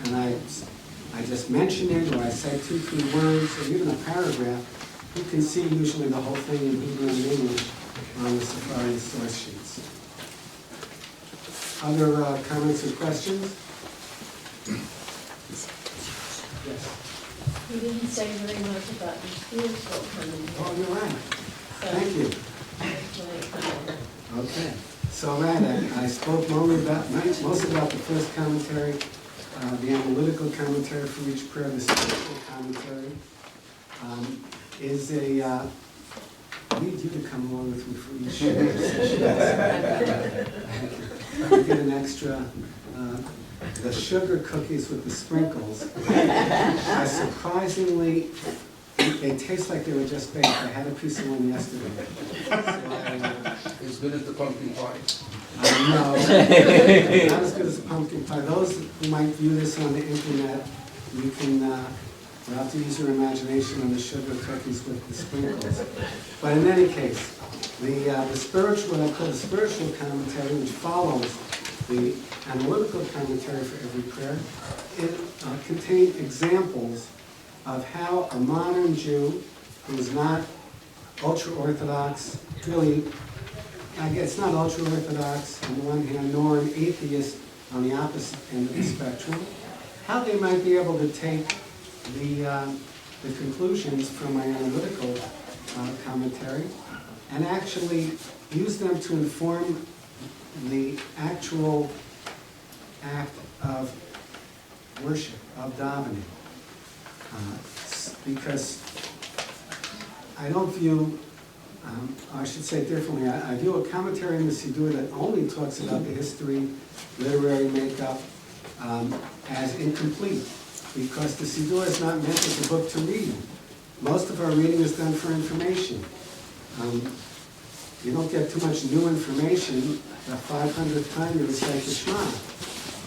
and I just mention it, or I cite 2, 3 words, or even a paragraph, you can see usually the whole thing in Hebrew and English on the Sephardi source sheets. Other comments or questions? Yes. You didn't say very much about your spiritual commentary. Oh, you're right. So Thank you. that's my comment. Okay. So, right, I spoke mostly about the first commentary, the analytical commentary for each prayer, the spiritual commentary is a, I need you to come along with me for each session. You get an extra, the sugar cookies with the sprinkles are surprisingly, they taste like they were just baked. I had a piece of one yesterday. So As good as the pumpkin pie. no, not as good as pumpkin pie. Those who might view this on the internet, you can, you'll have to use your imagination on the sugar cookies with the sprinkles. But in any case, the spiritual, what I call the spiritual commentary, which follows the analytical commentary for every prayer, it contains examples of how a modern Jew who is not ultra-Orthodox, really, I guess not ultra-Orthodox on the one hand, nor an atheist on the opposite end of the spectrum, how they might be able to take the conclusions from my analytical commentary and actually use them to inform the actual act of worship, of davening. Because I don't view, I should say it differently, I view a commentary in the Siddur that only talks about the history, literary makeup, as incomplete, because the Siddur is not meant as a book to read. Most of our reading is done for information. You don't get too much new information the 500th time you recite the Shema.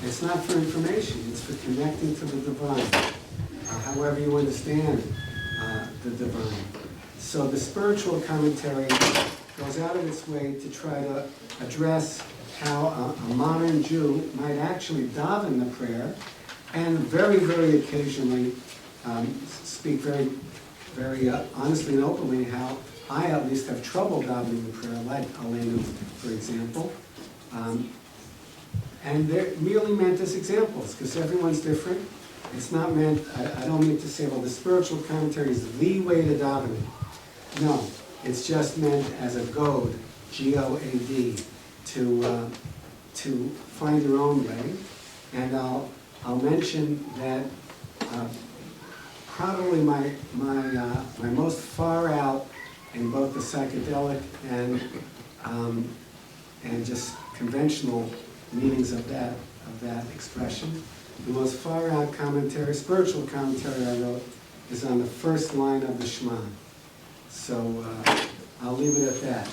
It's not for information, it's for connecting to the divine, however you understand the divine. So the spiritual commentary goes out of its way to try to address how a modern Jew might actually daven the prayer, and very, very occasionally speak very, very honestly and openly how I at least have trouble davening the prayer, like Aleinu, for example. And they're really meant as examples, because everyone's different. It's not meant, I don't mean to say, well, the spiritual commentary is the way to daven it. No, it's just meant as a goad, G-O-A-D, to find your own way. And I'll mention that probably my most far out in both the psychedelic and just conventional meanings of that expression. The most far out commentary, spiritual commentary I wrote, is on the first line of the Shema. So I'll leave it at that.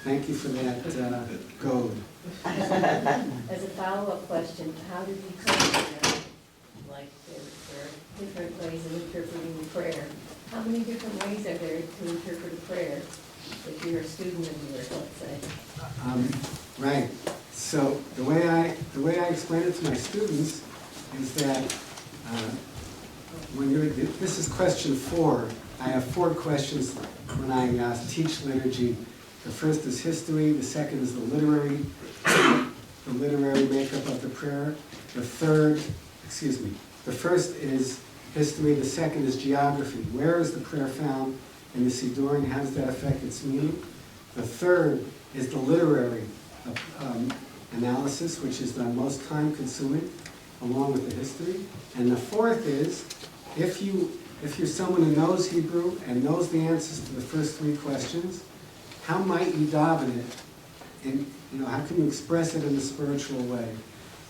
Thank you for that goad. As a follow-up question, how did you come to that? Like, there are different ways of interpreting the prayer. How many different ways are there to interpret a prayer if you're a student of yours, let's say? Right. So the way I explain it to my students is that this is question 4. I have 4 questions when I teach liturgy. The first is history. The second is the literary makeup of the prayer. The first is history. The second is geography. Where is the prayer found in the Siddur, and how does that affect its meaning? The third is the literary analysis, which is the most time-consuming, along with the history. And the fourth is, if you're someone who knows Hebrew and knows the answers to the first 3 questions, how might you daven it? And how can you express it in a spiritual way?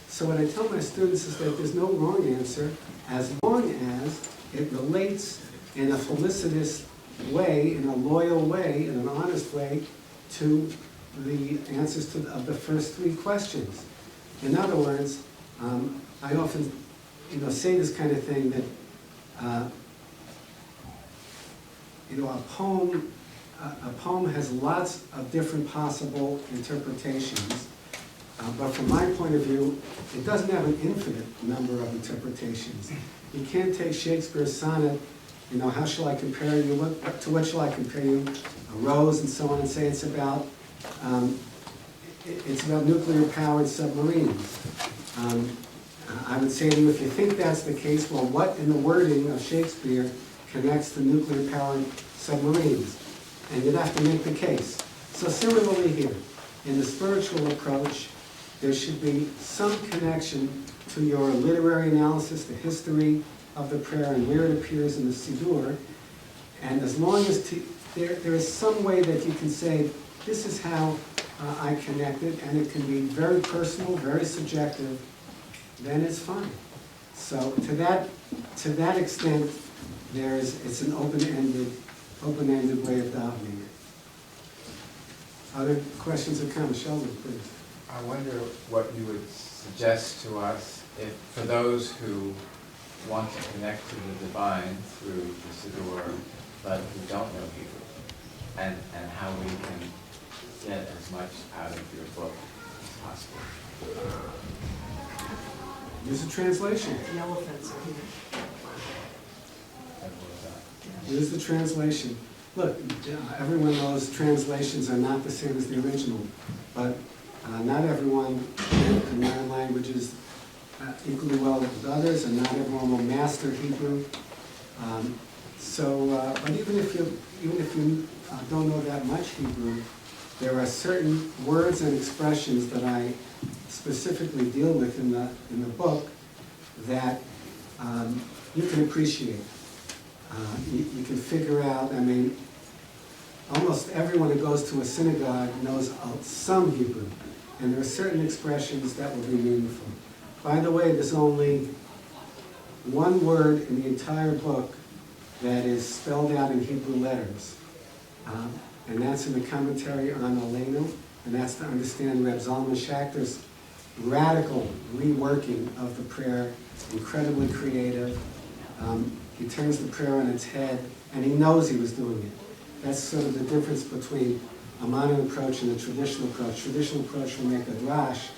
So what I tell my students is that there's no wrong answer, as long as it relates in a felicitous way, in a loyal way, in an honest way, to the answers of the first 3 questions. In other words, I often say this kind of thing, that a poem has lots of different possible interpretations, but from my point of view, it doesn't have an infinite number of interpretations. You can't take Shakespeare's sonnet, how shall I compare you, to what shall I compare you, a rose and so on, and say it's about nuclear-powered submarines. I would say to you, if you think that's the case, well, what in the wording of Shakespeare connects to nuclear-powered submarines? And you'd have to make the case. So similarly here, in the spiritual approach, there should be some connection to your literary analysis, the history of the prayer, and where it appears in the Siddur. And as long as there is some way that you can say, this is how I connect it, and it can be very personal, very subjective, then it's fine. So to that extent, it's an open-ended way of davening it. Other questions or comments? Sheldon, please. I wonder what you would suggest to us if, for those who want to connect to the divine through the Siddur, but who don't know Hebrew, and how we can get as much out of your book as possible. Use a translation. The elephants are here. Use the translation. Look, everyone knows translations are not the same as the original, but not everyone can learn languages equally well with others, and not everyone will master Hebrew. But even if you don't know that much Hebrew, there are certain words and expressions that I specifically deal with in the book that you can appreciate. You can figure out, almost everyone who goes to a synagogue knows some Hebrew, and there are certain expressions that will be meaningful. By the way, there's only one word in the entire book that is spelled out in Hebrew letters, and that's in the commentary on Aleinu, and that's to understand Reb Zalman Schachter's radical reworking of the prayer, incredibly creative. He turns the prayer on its head, and he knows he was doing it. That's sort of the difference between a modern approach and a traditional approach. Traditional approach will make a drash,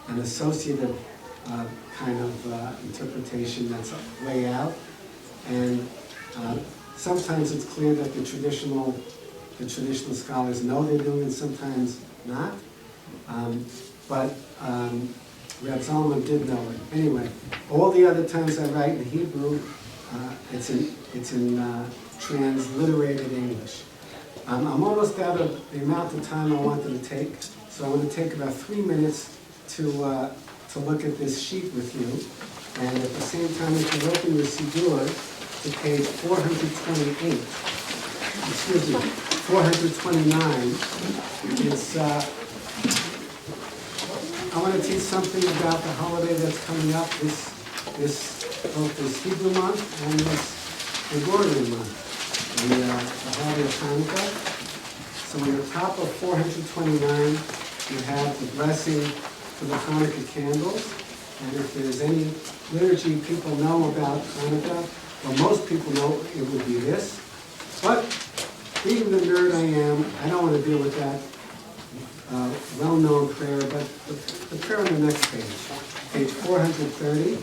an associative kind of interpretation that's way out, and sometimes it's clear that the traditional scholars know they're doing it, sometimes not. But Reb Zalman did know it. Anyway, all the other times I write in Hebrew, it's in transliterated English. I'm almost out of the amount of time I wanted to take, so I want to take about 3 minutes to look at this sheet with you. And at the same time, if you open your Siddur to page 428, excuse me, 429, I want to teach something about the holiday that's coming up both this Hebrew month and this Gregorian month, the holiday of Hanukkah. So on the top of 429, you have the blessing for the Hanukkah candles. And if there's any liturgy people know about Hanukkah, well, most people know it would be this. But being the nerd I am, I don't want to deal with that well-known prayer, but the prayer on the next page 430.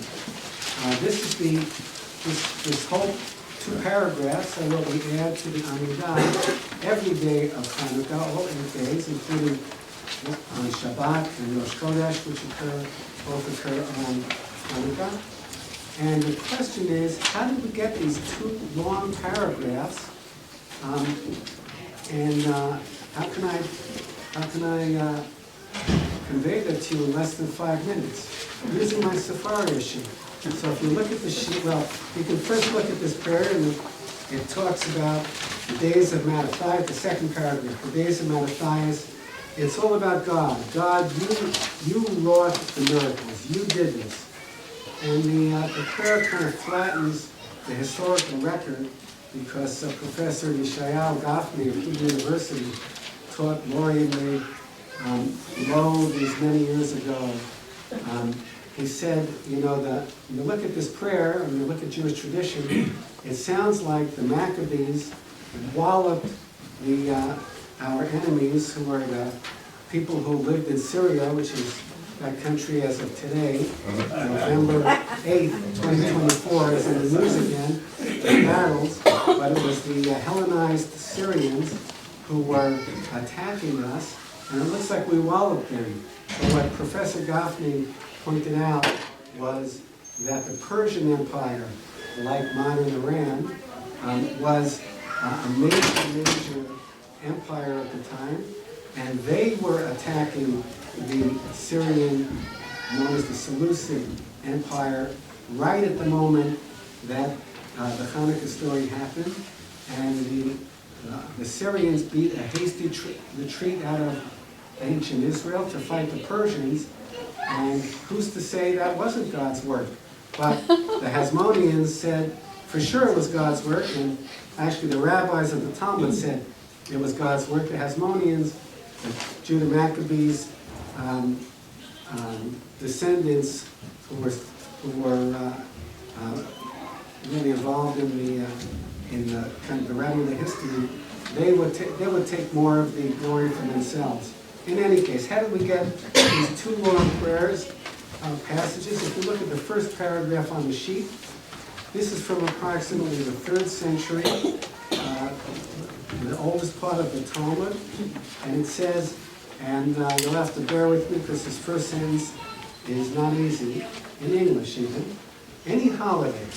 This is this whole 2 paragraphs are what we add to the Amidah every day of Hanukkah, all 8 days, including on Shabbat and Rosh Chodesh, which both occur on Hanukkah. And the question is, how did we get these 2 long paragraphs? How can I convey that to you in less than 5 minutes? Using my Sefaria sheet. So if you look at the sheet, well, you can first look at this prayer, and it talks about the days of Mattathias, the second paragraph, the days of Mattathias. It's all about God. God, you wrought the miracles. You did this. And the prayer kind of flattens the historical record, because Professor Yeshivat Chovevei of Hebrew University taught laureately Lo these many years ago. He said, you look at this prayer, and you look at Jewish tradition, it sounds like the Maccabees walloped our enemies, who are the people who lived in Syria, which is that country as of today. November 8th, 2024 is in the news again, the battles, but it was the Hellenized Syrians who were attacking us, and it looks like we walloped them. But what Professor Hoffman pointed out was that the Persian Empire, like modern Iran, was a major empire at the time, and they were attacking the Syrian, known as the Seleucid Empire, right at the moment that the Hanukkah story happened, and the Syrians beat a hasty retreat out of ancient Israel to fight the Persians, and who's to say that wasn't God's work? But the Hasmoneans said for sure it was God's work, and actually the rabbis of the Talmud said it was God's work. The Hasmoneans, the Judah Maccabees, descendants who were really involved in the kind of the writing of the history, they would take more of the glory for themselves. In any case, how did we get these two long prayers passages? If you look at the first paragraph on the sheet, this is from approximately the 3rd century, the oldest part of the Talmud, and it says, and you'll have to bear with me because this first sentence is not easy, in English even. Any holiday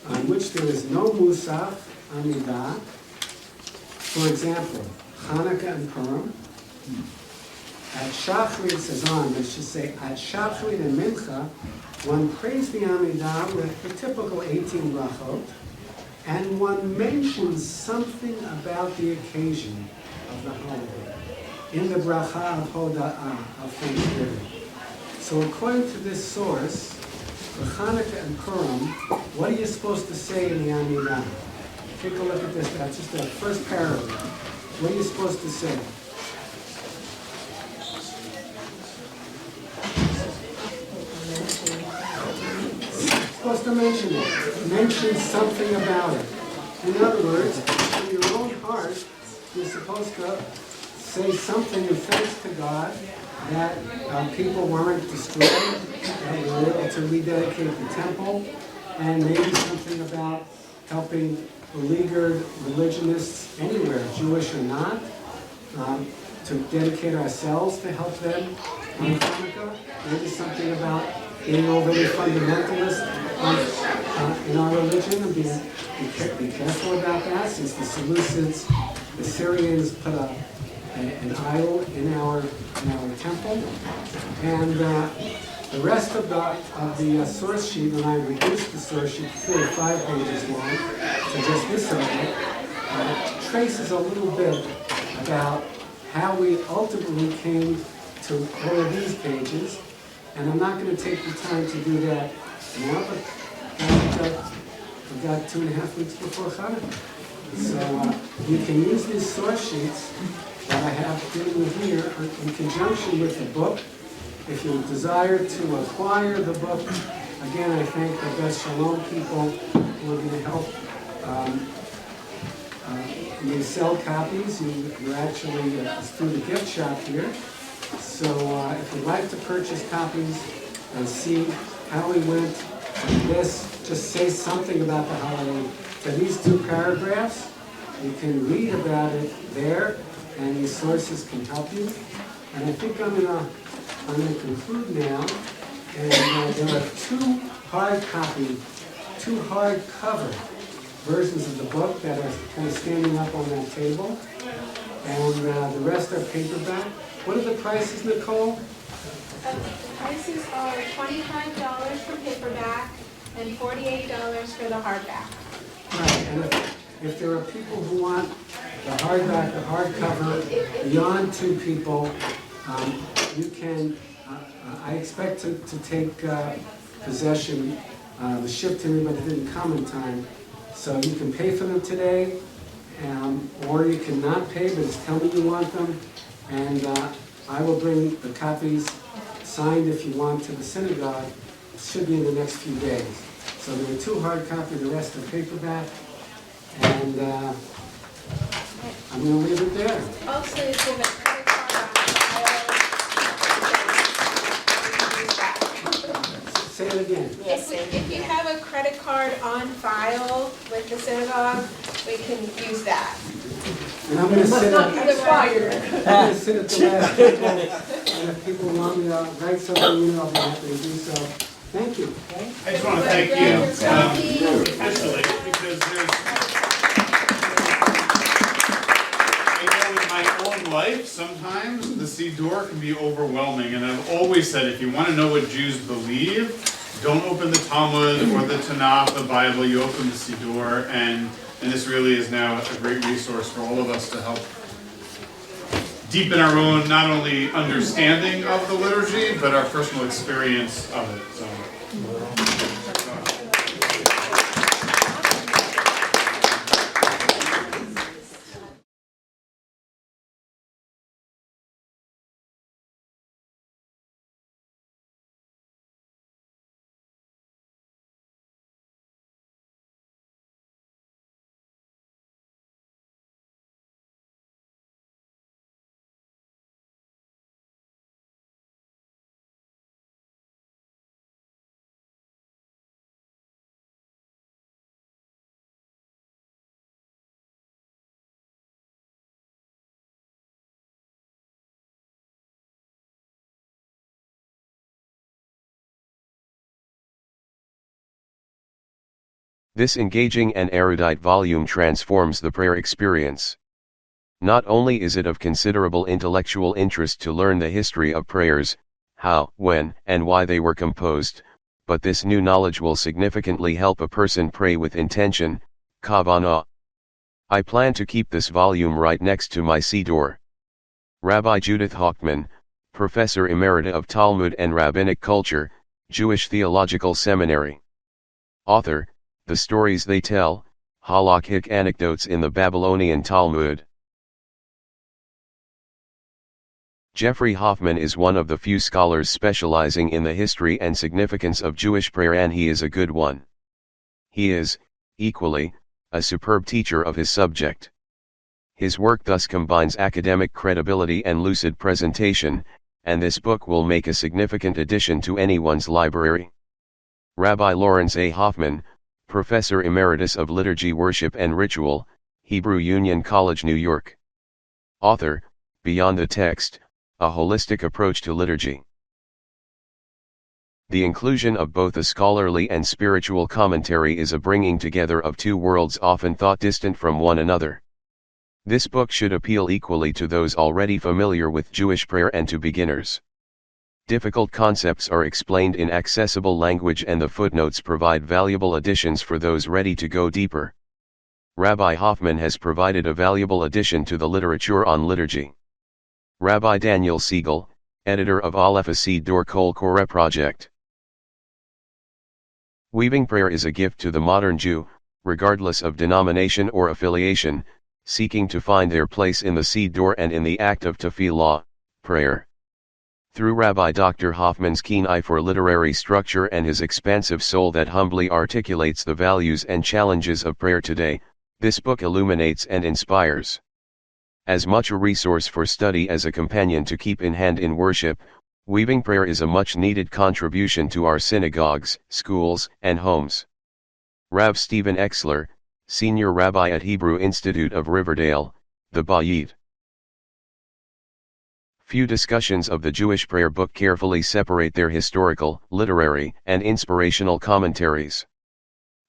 on which there is no Musaf, Amidah, for example, Hanukkah and Purim, at Shachrit, it says on, but it should say, at Shachrit and Mincha, one prays the Amidah with the typical 18 brachot, and one mentions something about the occasion of the holiday in the bracha of Hoda'ah, of thanksgiving. So according to this source, for Hanukkah and Purim, what are you supposed to say in the Amidah? Take a look at this, that's just the first paragraph. What are you supposed to say? Supposed to mention it. Mention something about it. In other words, in your own heart, you're supposed to say something in thanks to God that people weren't destroyed, that we were able to rededicate the temple, and maybe something about helping beleaguered religionists anywhere, Jewish or not, to dedicate ourselves to help them on Hanukkah. Maybe something about being already fundamentalist in our religion and be careful about that, since the Seleucids, the Syrians put an idol in our temple. And the rest of the source sheet, when I reduced the source sheet to 45 pages long to just this subject, traces a little bit about how we ultimately came to all of these pages. And I'm not going to take the time to do that now, but we've got 2.5 weeks before Hanukkah. So you can use these source sheets that I have given you here in conjunction with the book. If you desire to acquire the book, again, I thank the Beth Sholom people who are going to help you sell copies. You're actually through the gift shop here. So if you'd like to purchase copies and see how we went from this, just say something about the holiday. So these 2 paragraphs, you can read about it there, and these sources can help you. And I think I'm going to conclude now. And there are 2 hardcover versions of the book that are kind of standing up on that table, and the rest are paperback. What are the prices, Nicole? The prices are $25 for paperback and $48 for the hardback. Right, and if there are people who want the hardback, the hardcover, beyond 2 people, you can, I expect to take possession, the ship to me, but it didn't come in time. So you can pay for them today, or you can not pay, but just tell me you want them. And I will bring the copies signed if you want to the synagogue. It should be in the next few days. So there are 2 hard copies, the rest are paperback. And I'm gonna leave it there. Also, if you have a credit card on file, use that. Say it again. If you have a credit card on file with the synagogue, we can use that. And I'm gonna sit at, Expired. I'm gonna sit at the last table, and if people want me to write something, I'll be happy to do so. Thank you. I just want to thank you officially, because I know in my own life, sometimes the Siddur can be overwhelming, and I've always said, if you want to know what Jews believe, don't open the Talmud or the Tanakh, the Bible, you open the Siddur, and this really is now a great resource for all of us to help deepen our own, not only understanding of the liturgy, but our personal experience of it. So. This engaging and erudite volume transforms the prayer experience. Not only is it of considerable intellectual interest to learn the history of prayers, how, when, and why they were composed, but this new knowledge will significantly help a person pray with intention, kavanah. I plan to keep this volume right next to my Siddur. Rabbi Judith Hoffman, Professor Emerita of Talmud and Rabbinic Culture, Jewish Theological Seminary. Author, The Stories They Tell, Halakhic Anecdotes in the Babylonian Talmud. Jeffrey Hoffman is one of the few scholars specializing in the history and significance of Jewish prayer, and he is a good one. He is, equally, a superb teacher of his subject. His work thus combines academic credibility and lucid presentation, and this book will make a significant addition to anyone's library. Rabbi Lawrence A. Hoffman, Professor Emeritus of Liturgy, Worship and Ritual, Hebrew Union College, New York. Author, Beyond the Text, A Holistic Approach to Liturgy. The inclusion of both a scholarly and spiritual commentary is a bringing together of two worlds often thought distant from one another. This book should appeal equally to those already familiar with Jewish prayer and to beginners. Difficult concepts are explained in accessible language, and the footnotes provide valuable additions for those ready to go deeper. Rabbi Hoffman has provided a valuable addition to the literature on liturgy. Rabbi Daniel Siegel, editor of Aleph Siddur Kol Koreh project. Weaving prayer is a gift to the modern Jew, regardless of denomination or affiliation, seeking to find their place in the Siddur and in the act of tefillah, prayer. Through Rabbi Dr. Hoffman's keen eye for literary structure and his expansive soul that humbly articulates the values and challenges of prayer today, this book illuminates and inspires. As much a resource for study as a companion to keep in hand in worship, Weaving Prayer is a much-needed contribution to our synagogues, schools, and homes. Rav Stephen Exler, Senior Rabbi at Hebrew Institute of Riverdale, the Bayit. Few discussions of the Jewish prayer book carefully separate their historical, literary, and inspirational commentaries.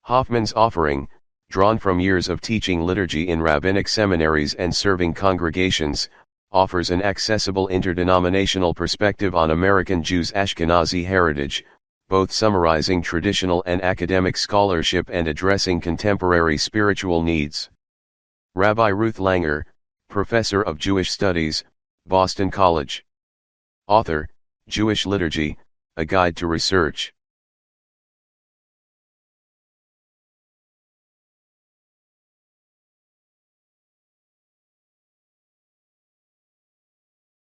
Hoffman's offering, drawn from years of teaching liturgy in rabbinic seminaries and serving congregations, offers an accessible interdenominational perspective on American Jews' Ashkenazi heritage, both summarizing traditional and academic scholarship and addressing contemporary spiritual needs. Rabbi Ruth Langer, Professor of Jewish Studies, Boston College. Author, Jewish Liturgy, A Guide to Research.